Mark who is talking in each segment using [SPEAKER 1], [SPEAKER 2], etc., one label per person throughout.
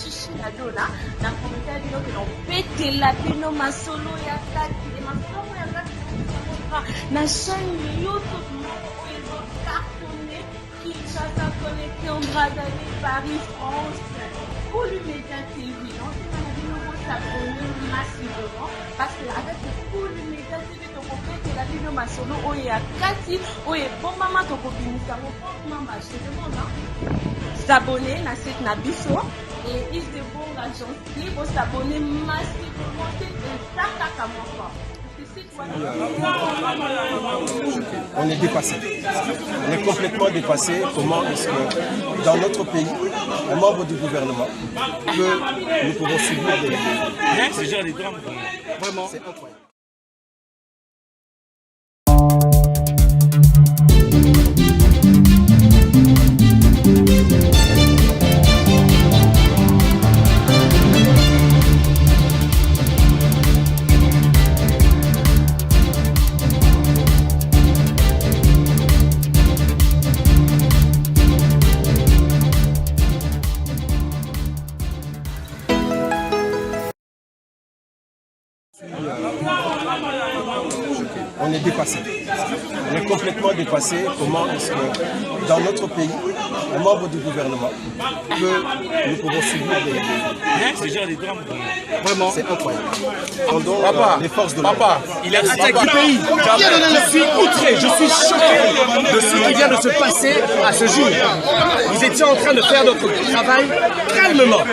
[SPEAKER 1] chichi na dona na komita bino ke non petela bino masolo ya kati e masolo ya kati na chaîne YouTube moko ezocartonné Kinshasa connecté en Brazzaville, Paris, France, Média TV. On s'abonner massivement parce que avec le Média TV, tu comprends que la vidéo masolo oye à Kati, oye bon maman to kobinisa mo bon maman je te demande s'abonner na cette nabiso et is de bon agence pour s'abonner massivement c'est ça comme moi.
[SPEAKER 2] On est dépassé. On est complètement dépassé. Comment est-ce que dans notre pays, un membre du gouvernement nous pouvons subir des...
[SPEAKER 3] C'est genre des drames. Vraiment.
[SPEAKER 2] C'est incroyable. On est dépassé. On est complètement dépassé. Comment est-ce que dans notre pays, un membre du gouvernement nous pouvons subir des...
[SPEAKER 3] C'est genre des drames.
[SPEAKER 2] Vraiment. C'est incroyable. Pendant les forces de l'ordre.
[SPEAKER 3] Papa, il a attaqué du pays. Je suis outré, je suis choqué de ce qui vient de se passer à ce jour. Nous étions en train de faire notre travail calmement.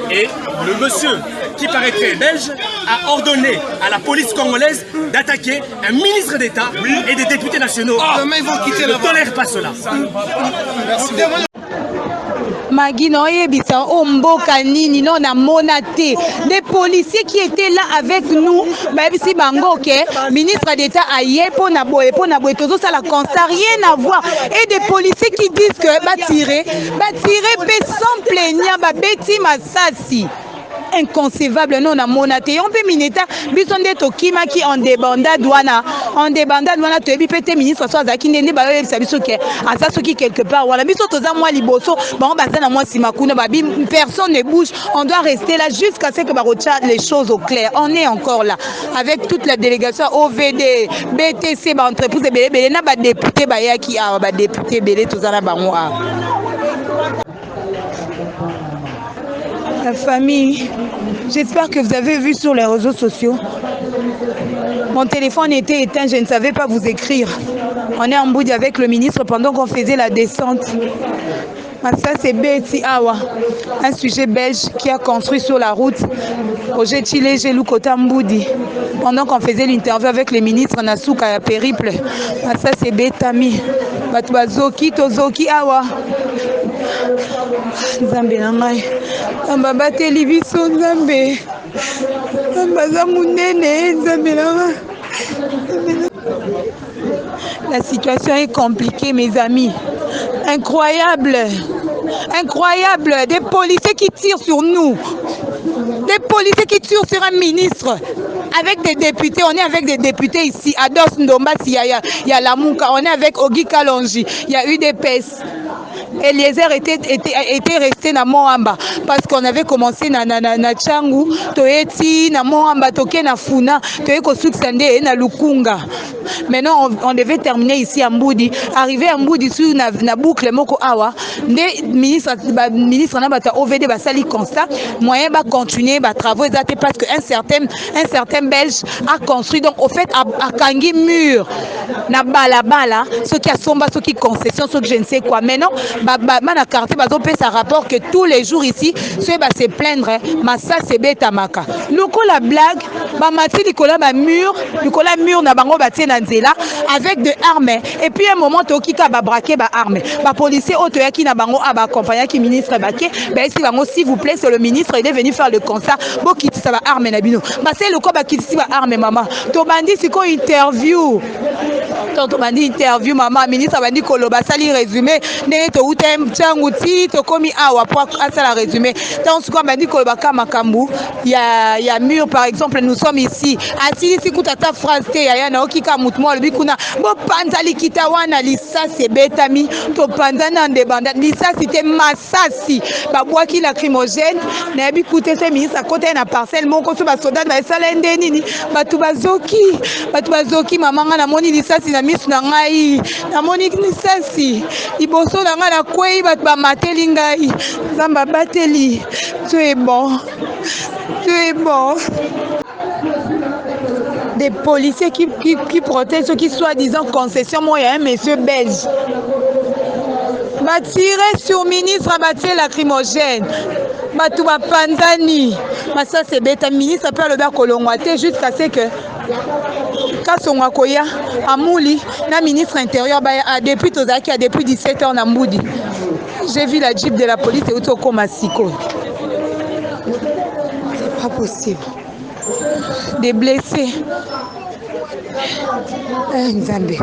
[SPEAKER 3] Et le monsieur qui paraîtrait belge a ordonné à la police congolaise d'attaquer un ministre d'État et des députés nationaux.
[SPEAKER 4] Demain, ils vont quitter
[SPEAKER 3] Je ne tolère pas cela.
[SPEAKER 2] Merci.
[SPEAKER 5] Magui oyebisa omboka nini non na monate des policiers qui étaient là avec nous babisi bango ke ministre d'État aye pona boye tozo sala constat rien à voir et des policiers qui disent que ba tirer pe sans plaignant ba beti masasi inconcevable non na monate on peut mineta bisonde tokima ki en débandade wana toyebi pete ministre so azaki ndende ba yebisa biso ke asa soki quelque part wala biso toza mwa liboso ba baza na mwa simakuna ba personne ne bouge, on doit rester là jusqu'à ce que ba retient les choses au clair. On est encore là avec toute la délégation OVD BTC ba entreprise belé na ba député ba yaki ba député belé tozana bango. La famille, j'espère que vous avez vu sur les réseaux sociaux. Mon téléphone était éteint, je ne savais pas vous écrire. On est en bout avec le ministre pendant qu'on faisait la descente. Ça c'est Betty Awa, un sujet belge qui a construit sur la route au Chile, Gelou Kotamboudi. Pendant qu'on faisait l'interview avec les ministres Nasuka à périple. Ça c'est Betami. Batbazoki, Tozoki Awa. Nzambe nangai. Mbaba télévision Nzambe. Mbaza munene Nzambe nangai. La situation est compliquée, mes amis. Incroyable. Incroyable. Des policiers qui tirent sur nous. Des policiers qui tirent sur un ministre. Avec des députés, on est avec des députés ici. Ados Ndomba, il y a Lamouka, on est avec Ogi Kalonji, il y a UDPS. Eliezer était resté na Moamba parce qu'on avait commencé na Changu, Toeti, na Moamba, Toke na Funa, Toeko Suksande na Lukunga. Maintenant, on devait terminer ici à Mboudi. Arriver à Mboudi sur na boucle Moko Awa, des ministres na bata OVD ba sali constat, moyen ba continuer ba travaux exactés parce que un certain belge a construit donc au fait à Kangi mur na balabala, ce qui a somba, ce qui concession, ce que je ne sais quoi. Maintenant, na carte bazo pe sa rapport que tous les jours ici, ceux ba se plaindre, mais ça c'est betamaka. Loko la blague, ba mati likola ba mur na bango ba tie na nzela avec de armes et puis un moment tokika ba braquer ba armes. Ba policier otoyaki na bango aba accompagner qui ministre baké, ben si bango s'il vous plaît, c'est le ministre, il est venu faire le constat, bo kiti sa ba armes na bino. Ba c'est le ko ba kiti ba armes maman. To bandi siko interview. To bandi interview maman, ministre bandi koloba sali résumé, ndenge to touté mchangu ti tokomi awa pour ça la résumé tant ce qu'on m'a dit que baka makambu il y a mur par exemple nous sommes ici asili si kutata phrase te ya na okika mutmo le bikuna bo panza likita wana lisasi betami to panza na ndebanda lisasi te masasi babwaki lacrymogène na bikute se ministre à côté na parcelle moko so ba soda na esala ndenini batu bazoki mamanga na moni lisasi na misu na ngai na moni lisasi liboso na ngai na kwei batu bamateli ngai nzamba bateli tu es bon des policiers qui protègent ceux qui soi-disant concession moi il y a un monsieur belge va tirer sur ministre va tirer lacrymogène batu bapanzani ça c'est bête ministre peut le ba kolongwate jusqu'à ce que Kasonga Koya Amouli na ministre intérieur depuis Tozaki a depuis 17 ans na Mboudi. J'ai vu la jeep de la police et auto comme Masiko. C'est pas possible. Des blessés. Nzambe.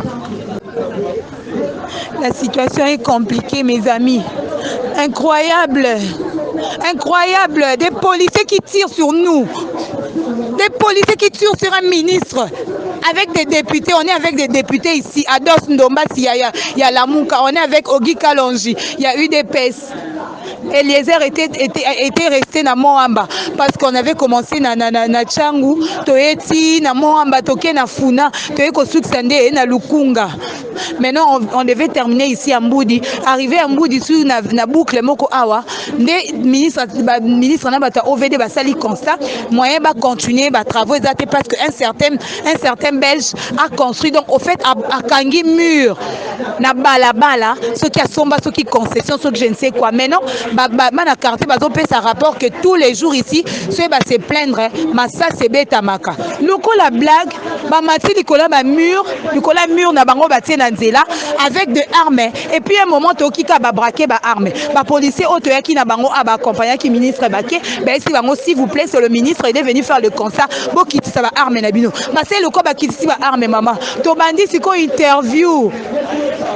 [SPEAKER 5] La situation est compliquée mes amis. Incroyable. Des policiers qui tirent sur nous. Des policiers qui tirent sur un ministre. Avec des députés, on est avec des députés ici. À Dos Ndomba, il y a la Mouka, on est avec Ogi Kalonji, il y a UDPS. Eliezer était resté na Moamba parce qu'on avait commencé na Changu, Toeti, na Moamba, Toke na Funa, Toeko Suksande na Lukunga. Maintenant, on devait terminer ici à Mboudi. Arriver à Mboudi sur na boucle Moko Awa, des ministres na bata OVD basali constat, moyen ba continuer ba travaux exactés parce que un certain Belge a construit donc au fait à Kangi mur na balabala, ce qui a somba, ce qui concession, ce que je ne sais quoi. Maintenant, na quartier bazo fait sa rapport que tous les jours ici, ceux va se plaindre, massa c'est bête maka. Loko la blague, ba mati likola ba mur na bango batie na nzela avec de armes et puis un moment tokika ba braquer ba armes. Ba policier auto yaki na bango a ba accompagner qui ministre baké, ben si bango s'il vous plaît c'est le ministre il est venu faire le constat, bo kiti ça ba armes na bino. Ba c'est loko ba kiti ba armes maman. To bandi siko interview.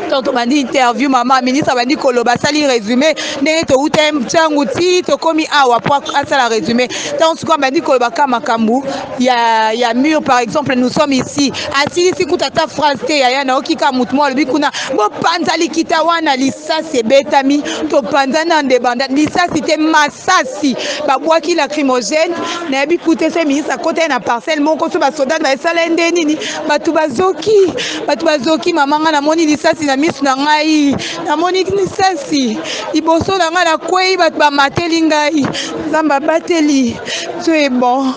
[SPEAKER 5] To bandi interview maman ministre bandi koloba sali résumé ndenge to utem changu ti to komi awa pour ça la résumé tant ce qu'on m'a dit que baka makambu il y a mur par exemple nous sommes ici asili si kutata phrase te ya na okika mutmo le bikuna bo panza likita wana lisasi betami to panza na ndebanda lisasi te masasi babwaki lacrymogène na bikute se ministre à côté na parcelle moko so ba soda na esala ndenini batu bazoki mamanga na moni lisasi na misu na ngai na moni lisasi liboso na ngai na kwei batu bamateli ngai nzamba bateli tu es bon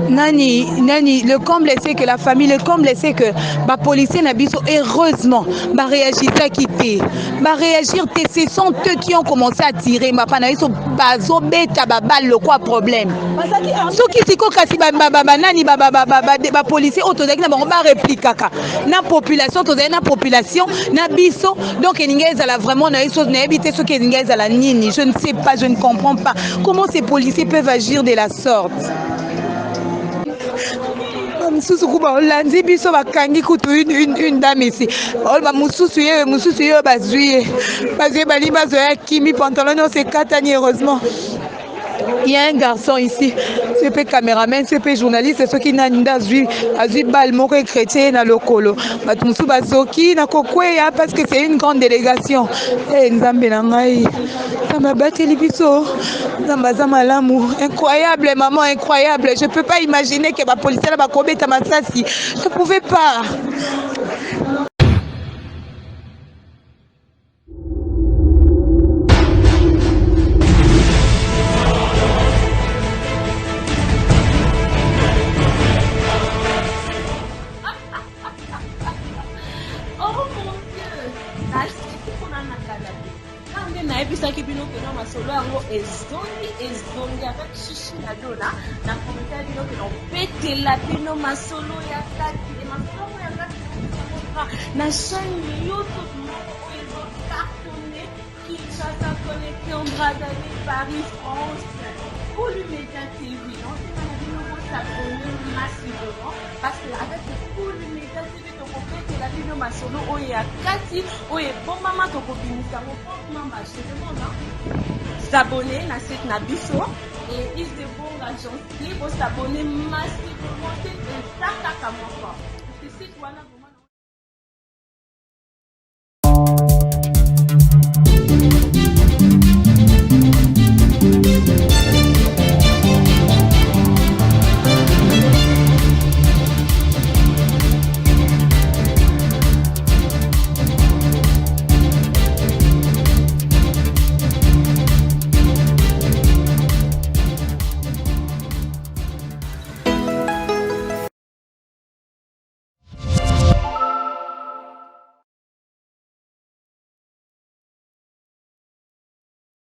[SPEAKER 5] Nani, le comble c'est que la famille, le comble c'est que les policiers n'habitent heureusement, réagir à quitter, réagir, ce sont eux qui ont commencé à tirer, ils sont bazo beta babal le quoi problème. Ceux qui s'y kasi nani ba policier autodek na ba réplique kaka. Na population na biso donc ningeza la vraiment na iso na habiter ceux qui ningeza la nini, je ne sais pas, je ne comprends pas comment ces policiers peuvent agir de la sorte. Mususu kuba olandi biso bakangi kutu une dame ici mususu ye bazui bali bazo ya kimi pantalon no se katani heureusement il y a un garçon ici c'est pe caméraman c'est pe journaliste c'est ce qui n'a azui bal moko chrétien na lokolo batu musu bazoki na kokweya parce que c'est une grande délégation nzambe na ngai sama bateli biso nzamba malamu incroyable maman incroyable je peux pas imaginer que ba policier ba kobeta masasi je pouvais pas.
[SPEAKER 1] ebisaki bino kena masolo yango ezongi avec chichi na dona na commentaire bino kena opetela bino masolo ya kati masolo ya kati na chaîne YouTube moko oyo ezocartonne Kinshasa connecté en Brazzaville Paris France Kulu Media TV. s'abonner massivement parce que avec beaucoup de médias TV tokopete la bino masolo oyo ya kati oyo ebombama tokobimisa ngo poma marché le monde s'abonner na site na biso et ils se bon agence pour s'abonner massivement c'est ça kaka moko. Ce site wana